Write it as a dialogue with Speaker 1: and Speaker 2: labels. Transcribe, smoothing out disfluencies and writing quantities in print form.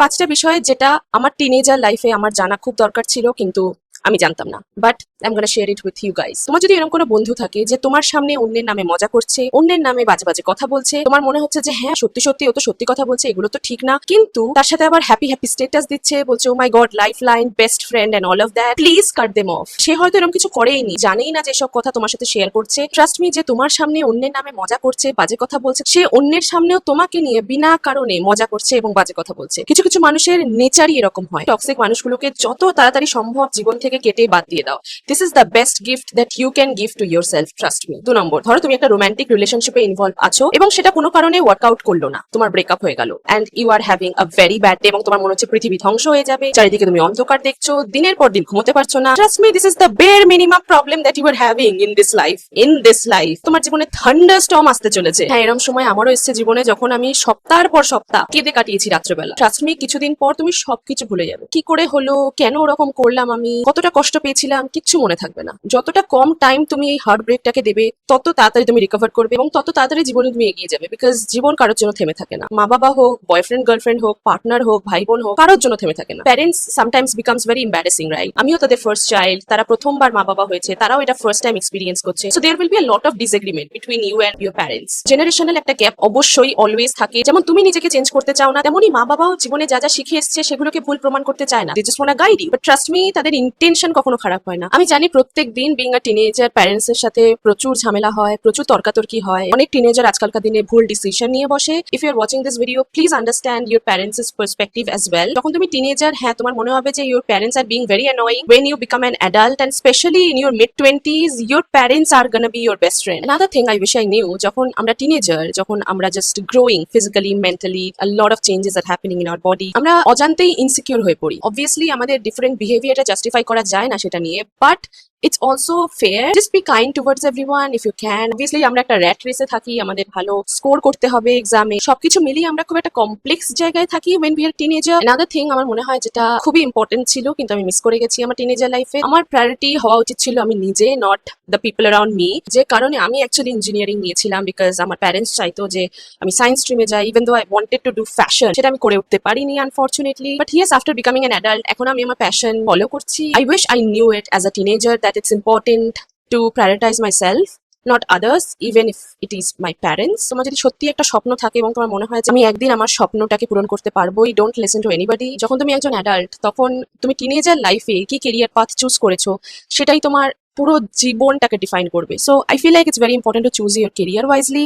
Speaker 1: 5টা বিষয় যেটা আমার টিনেজার লাইফে আমার জানা খুব দরকার ছিল, কিন্তু আমি জানতাম না। But I am gonna share it with you guys. তোমার যদি এরকম কোনো বন্ধু থাকে যে তোমার সামনে অন্যের নামে মজা করছে, অন্যের নামে বাজে বাজে কথা বলছে, তোমার মনে হচ্ছে যে হ্যাঁ সত্যি সত্যি ও তো সত্যি কথা বলছে, এগুলো তো ঠিক না, কিন্তু তার সাথে আবার হ্যাপি হ্যাপি স্টেটাস দিচ্ছে, বলছে oh my god lifeline, best friend and all of that, please cut them off. সে হয়তো এরকম কিছু করেইনি, জানেই না যে সব কথা তোমার সাথে শেয়ার করছে। ট্রাস্ট মি, যে তোমার সামনে অন্যের নামে মজা করছে, বাজে কথা বলছে, সে অন্যের সামনেও তোমাকে নিয়ে বিনা কারণে মজা করছে এবং বাজে কথা বলছে। কিছু কিছু মানুষের নেচারই এরকম হয়। টক্সিক মানুষগুলোকে যত তাড়াতাড়ি সম্ভব জীবন থেকে কেটে বাদ দিয়ে দাও। This is the best gift that you can give to your self, trust me. 2 number, ধরো তুমি একটা রোমান্টিক রিলেশনশিপে ইনভলভ আছো এবং সেটা কোনো কারণে ওয়ার্কআউট করলো না, তোমার ব্রেকআপ হয়ে গেল, and you are having a very bad day এবং তোমার মনে হচ্ছে পৃথিবী ধ্বংস হয়ে যাবে, চারিদিকে তুমি অন্ধকার দেখছো, দিনের পর দিন ঘুমোতে পারছো না। Trust me, this is the bare minimum problem that you are having in this life. তোমার জীবনে থান্ডারস্টর্ম আসতে চলেছে। হ্যাঁ, এরকম সময় আমারও এসেছে জীবনে, যখন আমি সপ্তাহের পর সপ্তাহ কেঁদে কাটিয়েছি রাত্রেবেলা। ট্রাস্ট মি, কিছুদিন পর তুমি সবকিছু ভুলে যাবে। কি করে হলো, কেন ওরকম করলাম, আমি কতটা কষ্ট পেয়েছিলাম, কিচ্ছু মনে থাকবে না। যতটা কম টাইম তুমি এই হার্ট ব্রেকটাকে দেবে, তত তাড়াতাড়ি তুমি রিকভার করবে এবং তত তাড়াতাড়ি জীবনে তুমি এগিয়ে যাবে। বিকজ জীবন কারোর জন্য থেমে থাকে না। মা বাবা হোক, বয়ফ্রেন্ড গার্লফ্রেন্ড হোক, পার্টনার হোক, ভাই বোন হোক, কারোর জন্য থেমে থাকে না। Parents sometimes becomes very embarrassing, right? আমিও তাদের ফার্স্ট চাইল্ড, তারা প্রথমবার মা বাবা হয়েছে, তারাও এটা ফার্স্ট টাইম এক্সপিরিয়েন্স করছে। So there will be a lot of disagreement between you and your parents. Generational একটা গ্যাপ অবশ্যই অলওয়েজ থাকে। যেমন তুমি নিজেকে চেঞ্জ করতে চাও না, তেমনই মা বাবাও জীবনে যা যা শিখে এসছে সেগুলোকে ভুল প্রমাণ করতে চায় না। They just want to guide you. But trust me, তাদের ইন্টেনশন কখনো খারাপ হয় না। আমি জানি প্রত্যেক দিন বিং আ টিনেজার প্যারেন্টস এর সাথে প্রচুর ঝামেলা হয়, প্রচুর তর্কাতর্কি হয়। অনেক টিনেজার আজকালকার দিনে ভুল ডিসিশন নিয়ে বসে। If you are watching this video, please understand your parents perspective as well. যখন তুমি টিনেজার, হ্যাঁ তোমার মনে হবে যে your parents are being very annoying. when you become an adult and especially in your mid-20s, your parents are gonna be your best friend. Another thing I wish I knew, যখন আমরা teenager, যখন আমরা just growing physically, mentally, a lot of changes are happening in our body, আমরা অজান্তেই insecure হয়ে পড়ি। Obviously আমাদের different বিহেভিয়ারটা justify করা যায় না সেটা নিয়ে, but it's also fair, just be kind towards everyone if you can. Obviously আমরা একটা র্যাট রেসে থাকি, আমাদের ভালো স্কোর করতে হবে এক্সামে, সবকিছু মিলিয়ে আমরা খুব একটা কমপ্লেক্স জায়গায় থাকি when we are teenager. Another thing আমার মনে হয় যেটা খুবই ইম্পর্টেন্ট ছিল কিন্তু আমি মিস করে গেছি আমার টিনেজার লাইফে, আমার প্রায়োরিটি হওয়া উচিত ছিল আমি নিজে, not the people around me. যে কারণে আমি অ্যাকচুয়ালি ইঞ্জিনিয়ারিং নিয়েছিলাম, বিকজ আমার প্যারেন্টস চাইতো যে আমি সায়েন্স স্ট্রিমে যাই। Even though I wanted to do fashion, সেটা আমি করে উঠতে পারিনি unfortunately. But yes, after becoming an adult এখন আমি আমার প্যাশন ফলো করছি। I wish I knew it as a teenager that it's important to prioritize myself, not others, even if it is my parents. তোমার যদি সত্যি একটা স্বপ্ন থাকে এবং তোমার মনে হয় যে আমি একদিন আমার স্বপ্নটাকে পূরণ করতে পারবো, you don't listen to anybody. যখন তুমি একজন অ্যাডাল্ট, তখন তুমি টিনেজার লাইফে কি কেরিয়ার পাথ চুজ করেছো সেটাই তোমার পুরো জীবনটাকে ডিফাইন করবে। So I feel like it's very important to choose your career wisely.